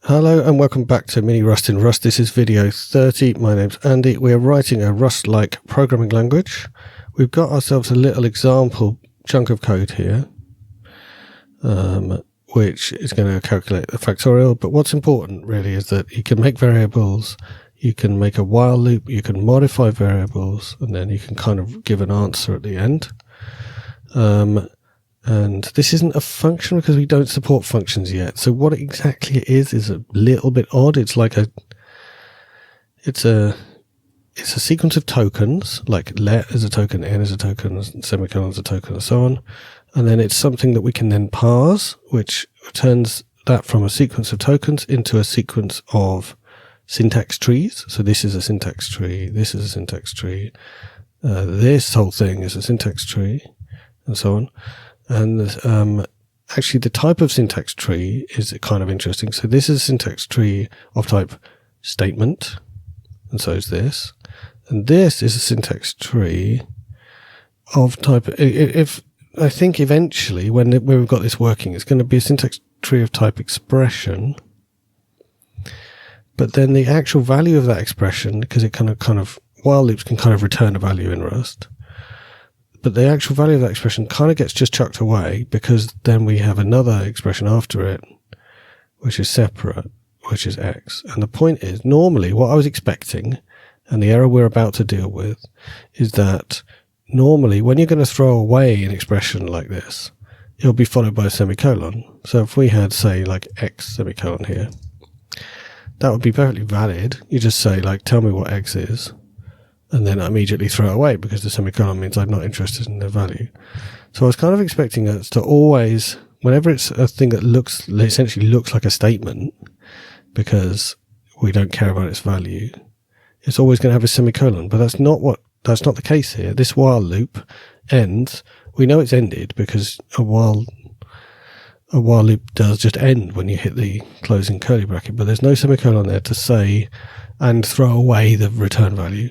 Hello and welcome back to Mini Rust in Rust. This is video 30. My name's Andy. We're writing a Rust-like programming language. We've got ourselves a little example chunk of code here, which is going to calculate the factorial. But what's important really is that you can make variables, you can make a while loop, you can modify variables, and then you can kind of give an answer at the end. And this isn't a function because we don't support functions yet. So what exactly it is a little bit odd. It's like it's a sequence of tokens, like let is a token, n is a token, semicolon is a token, and so on. And then it's something that we can then parse, which turns that from a sequence of tokens into a sequence of syntax trees. So this is a syntax tree, this is a syntax tree, this whole thing is a syntax tree, and so on. And actually the type of syntax tree is kind of interesting. So this is a syntax tree of type statement, and so is this. And this is a syntax tree of type, if I think eventually when we've got this working, it's going to be a syntax tree of type expression. But then the actual value of that expression, because it kind of while loops can kind of return a value in Rust. But the actual value of that expression kind of gets just chucked away because then we have another expression after it, which is separate, which is x. And the point is, normally what I was expecting, and the error we're about to deal with, is that normally when you're going to throw away an expression like this, it'll be followed by a semicolon. So if we had, say, like x semicolon here, that would be perfectly valid. You just say, like, tell me what x is. And then I immediately throw it away because the semicolon means I'm not interested in the value. So I was kind of expecting us to always, whenever it's a thing that essentially looks like a statement, because we don't care about its value, it's always going to have a semicolon. But that's not the case here. This while loop ends. We know it's ended because a while loop does just end when you hit the closing curly bracket, but there's no semicolon there to say and throw away the return value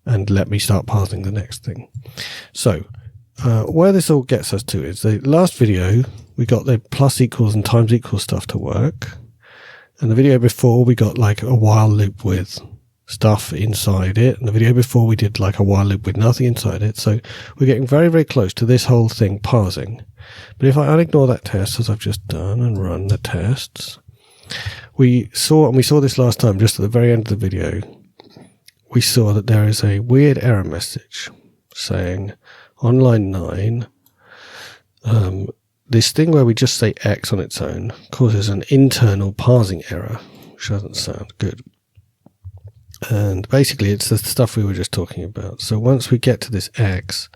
and let me start parsing the next thing. So where this all gets us to is the last video we got the plus equals and times equals stuff to work, and the video before we got like a while loop with stuff inside it, and the video before we did like a while loop with nothing inside it. So we're getting very, very close to this whole thing parsing. But if I unignore that test, as I've just done, and run the tests, we saw this last time just at the very end of the video, we saw that there is a weird error message saying on line 9, this thing where we just say x on its own causes an internal parsing error, which doesn't sound good. And basically it's the stuff we were just talking about. So once we get to this x,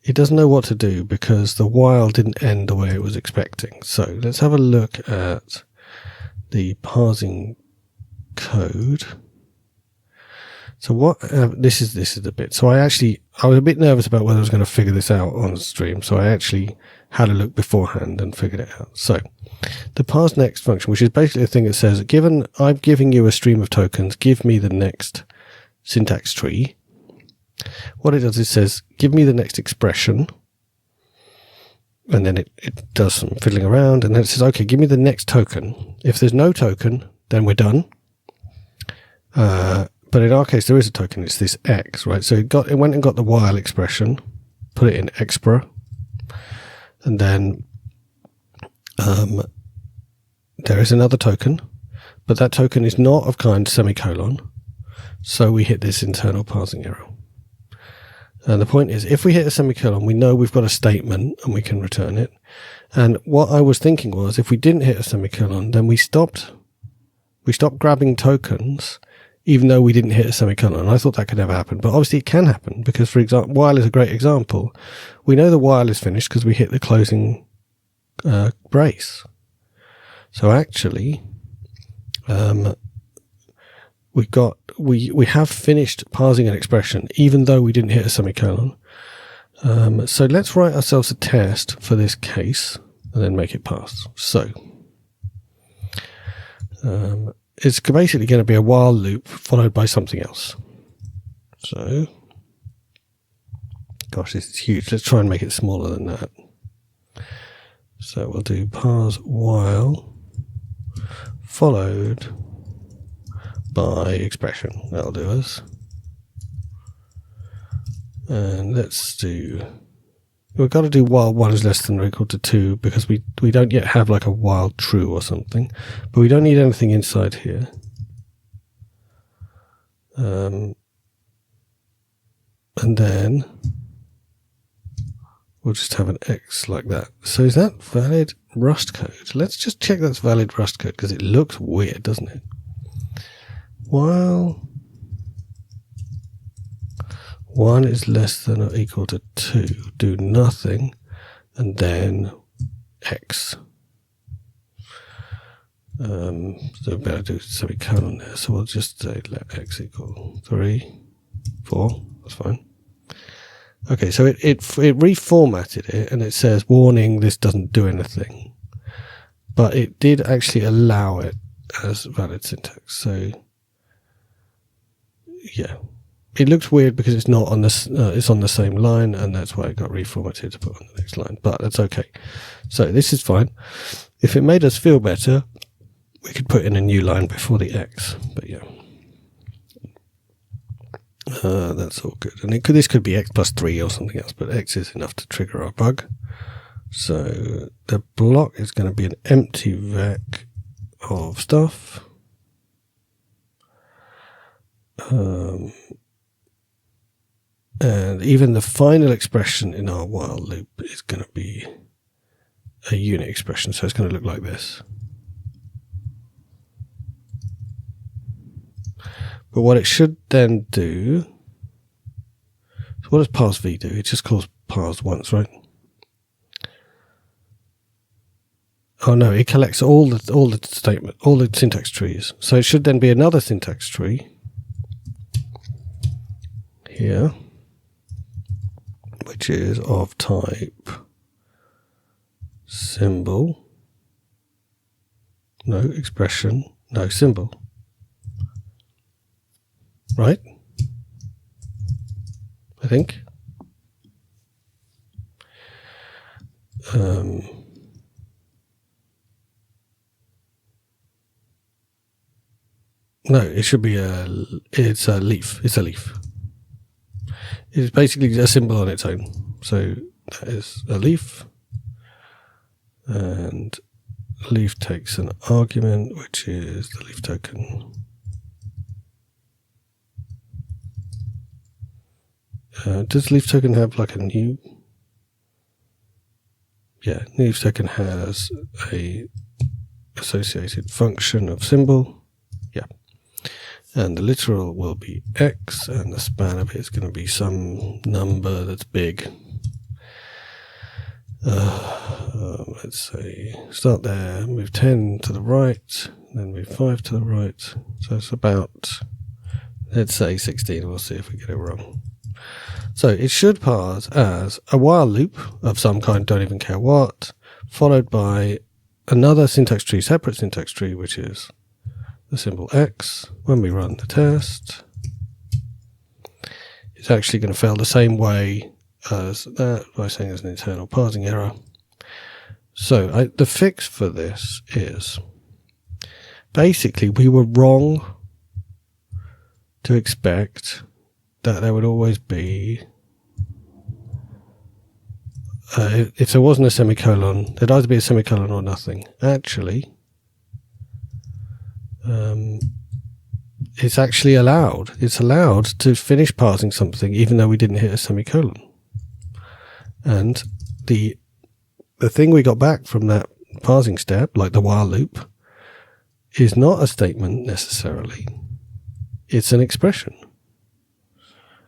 it doesn't know what to do because the while didn't end the way it was expecting. So let's have a look at the parsing code. So what this is the bit. So I was a bit nervous about whether I was going to figure this out on stream. So I actually had a look beforehand and figured it out. So the parse next function, which is basically a thing that says, I'm giving you a stream of tokens, give me the next syntax tree. What it does is says, give me the next expression. And then it does some fiddling around, and then it says, okay, give me the next token. If there's no token, then we're done. But in our case, there is a token. It's this x, right? So it went and got the while expression, put it in expr, and then there is another token, but that token is not of kind semicolon. So we hit this internal parsing error. And the point is, if we hit a semicolon, we know we've got a statement and we can return it. And what I was thinking was, if we didn't hit a semicolon, then we stopped grabbing tokens, even though we didn't hit a semicolon. And I thought that could never happen, but obviously it can happen because, for example, while is a great example. We know the while is finished because we hit the closing brace. So actually, we have finished parsing an expression, even though we didn't hit a semicolon. So let's write ourselves a test for this case and then make it pass. So it's basically going to be a while loop followed by something else. So, gosh, this is huge. Let's try and make it smaller than that. So we'll do parse while followed by expression. That'll do us. And let's do, we've got to do while 1 is less than or equal to 2 because we don't yet have like a while true or something, but we don't need anything inside here. And then we'll just have an X like that. So is that valid Rust code? Let's just check that's valid Rust code because it looks weird, doesn't it? While 1 is less than or equal to 2, do nothing, and then X. So we better do semicolon there. So we'll just say let X equal 3, 4. That's fine. Okay, so it reformatted it, and it says, warning, this doesn't do anything. But it did actually allow it as valid syntax. So, yeah. It looks weird because it's not on this. It's on the same line, and that's why it got reformatted to put on the next line. But that's okay. So this is fine. If it made us feel better, we could put in a new line before the X. But yeah, that's all good. And this could be X plus 3 or something else, but X is enough to trigger our bug. So the block is going to be an empty vec of stuff. And even the final expression in our while loop is going to be a unit expression. So it's going to look like this. But what it should then do, so what does parse_v do? It just calls parse once, right? Oh no, it collects all the syntax trees. So it should then be another syntax tree here, which is of type symbol, no expression, no symbol, right? I think. No, it should be it's a leaf. It's a leaf. It's basically a symbol on its own. So that is a leaf. And leaf takes an argument, which is the leaf token. Does leaf token have like a new? Yeah, leaf token has a associated function of symbol. Yeah. And the literal will be X, and the span of it is going to be some number that's big. Let's say, start there, move 10 to the right, then move 5 to the right. So it's about, let's say 16. We'll see if we get it wrong. So it should parse as a while loop of some kind, don't even care what, followed by another syntax tree, separate syntax tree, which is the symbol X. When we run the test, it's actually going to fail the same way as that by saying there's an internal parsing error. So the fix for this is basically we were wrong to expect that there would always be, if there wasn't a semicolon, there'd either be a semicolon or nothing. Actually, it's actually allowed. It's allowed to finish parsing something even though we didn't hit a semicolon. And the thing we got back from that parsing step, like the while loop, is not a statement necessarily. It's an expression,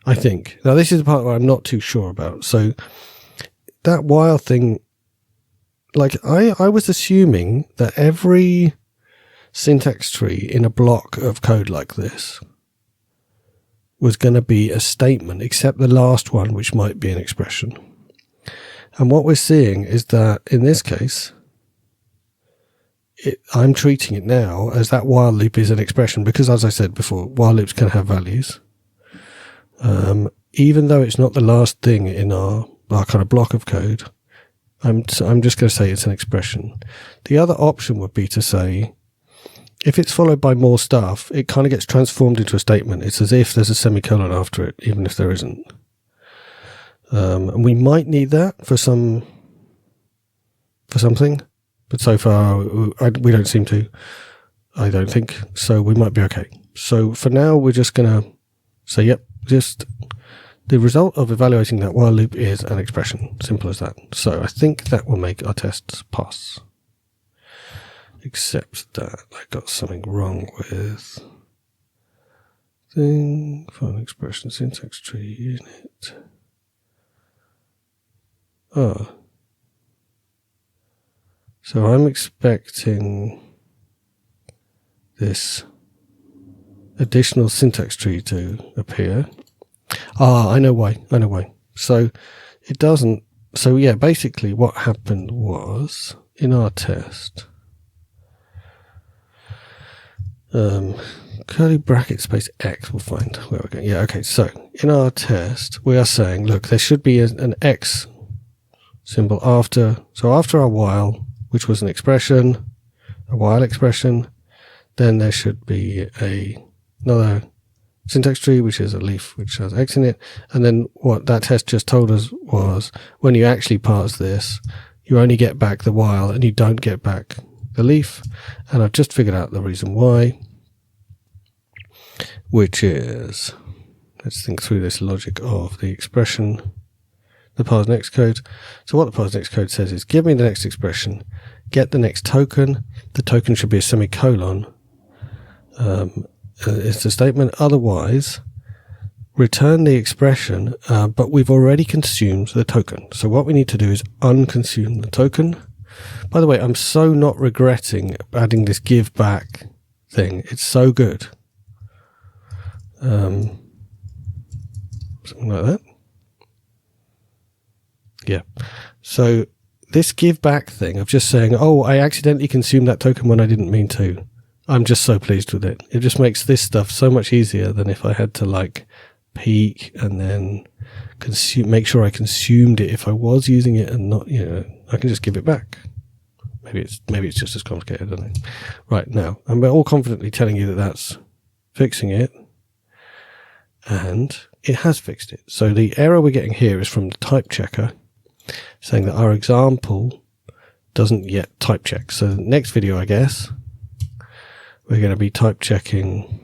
I think. Now this is the part where I'm not too sure about. So that while thing, like I was assuming that every syntax tree in a block of code like this was going to be a statement, except the last one, which might be an expression. And what we're seeing is that in this case, I'm treating it now as that while loop is an expression because, as I said before, while loops can have values. Even though it's not the last thing in our kind of block of code, I'm just going to say it's an expression. The other option would be to say, if it's followed by more stuff, it kind of gets transformed into a statement. It's as if there's a semicolon after it, even if there isn't. And we might need that for something, but so far we don't seem to. I don't think so. We might be okay. So for now, we're just going to say, yep, just the result of evaluating that while loop is an expression. Simple as that. So I think that will make our tests pass. Except that I got something wrong with thing, file expression, syntax tree, unit. Oh. So I'm expecting this additional syntax tree to appear. I know why. So it doesn't. So yeah, basically what happened was in our test, curly bracket space X, we'll find where we're going. Yeah, okay. So in our test, we are saying, look, there should be an X symbol after. So after our while, which was an expression, a while expression, then there should be another syntax tree, which is a leaf which has X in it. And then what that test just told us was when you actually parse this, you only get back the while and you don't get back the leaf. And I've just figured out the reason why, which is, let's think through this logic of the expression, the parse next code. So what the parse next code says is give me the next expression, get the next token. The token should be a semicolon. It's the statement. Otherwise, return the expression, but we've already consumed the token. So what we need to do is unconsume the token. By the way, I'm so not regretting adding this give back thing. It's so good. Something like that. Yeah. So this give back thing of just saying, oh, I accidentally consumed that token when I didn't mean to. I'm just so pleased with it. It just makes this stuff so much easier than if I had to like peek and then make sure I consumed it if I was using it and not, I can just give it back. Maybe it's just as complicated, I don't know. Right, now, I'm all confidently telling you that that's fixing it. And it has fixed it. So the error we're getting here is from the type checker saying that our example doesn't yet type check. So the next video, I guess, we're going to be type checking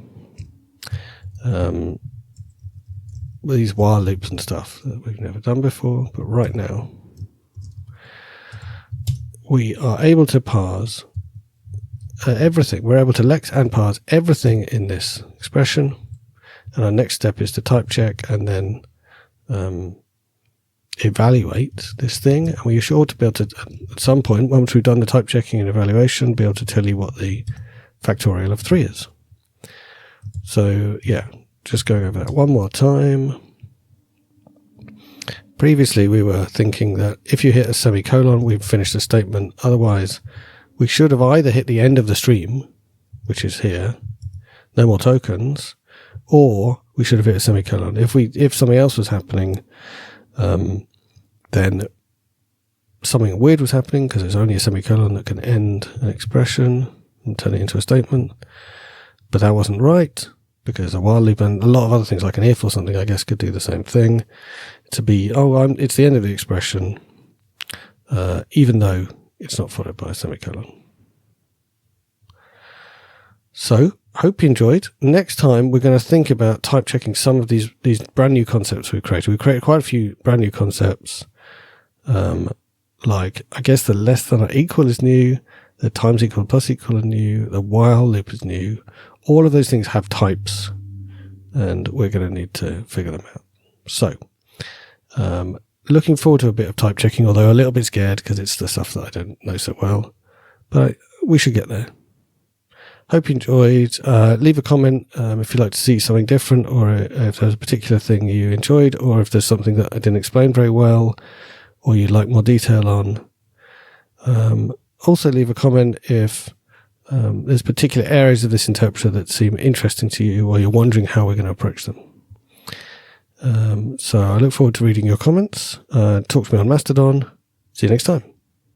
these while loops and stuff that we've never done before. But right now, we are able to parse everything. We're able to lex and parse everything in this expression. And our next step is to type check and then evaluate this thing. And we should ought to be able to, at some point, once we've done the type checking and evaluation, be able to tell you what the factorial of 3 is. So yeah, just going over that one more time. Previously, we were thinking that if you hit a semicolon, we've finished the statement. Otherwise, we should have either hit the end of the stream, which is here, no more tokens, or we should have hit a semicolon. If something else was happening, then something weird was happening because there's only a semicolon that can end an expression and turn it into a statement. But that wasn't right because a while loop and a lot of other things like an if or something, I guess, could do the same thing. To be, it's the end of the expression, even though it's not followed by a semicolon. So, hope you enjoyed. Next time, we're going to think about type checking some of these brand new concepts we've created. We've created quite a few brand new concepts. Like, I guess the less than or equal is new, the times equal plus equal are new, the while loop is new. All of those things have types, and we're going to need to figure them out. So, looking forward to a bit of type checking, although a little bit scared because it's the stuff that I don't know so well. But we should get there. Hope you enjoyed. Leave a comment if you'd like to see something different, or if there's a particular thing you enjoyed, or if there's something that I didn't explain very well, or you'd like more detail on. Also leave a comment if there's particular areas of this interpreter that seem interesting to you, or you're wondering how we're going to approach them. So I look forward to reading your comments. Talk to me on Mastodon. See you next time.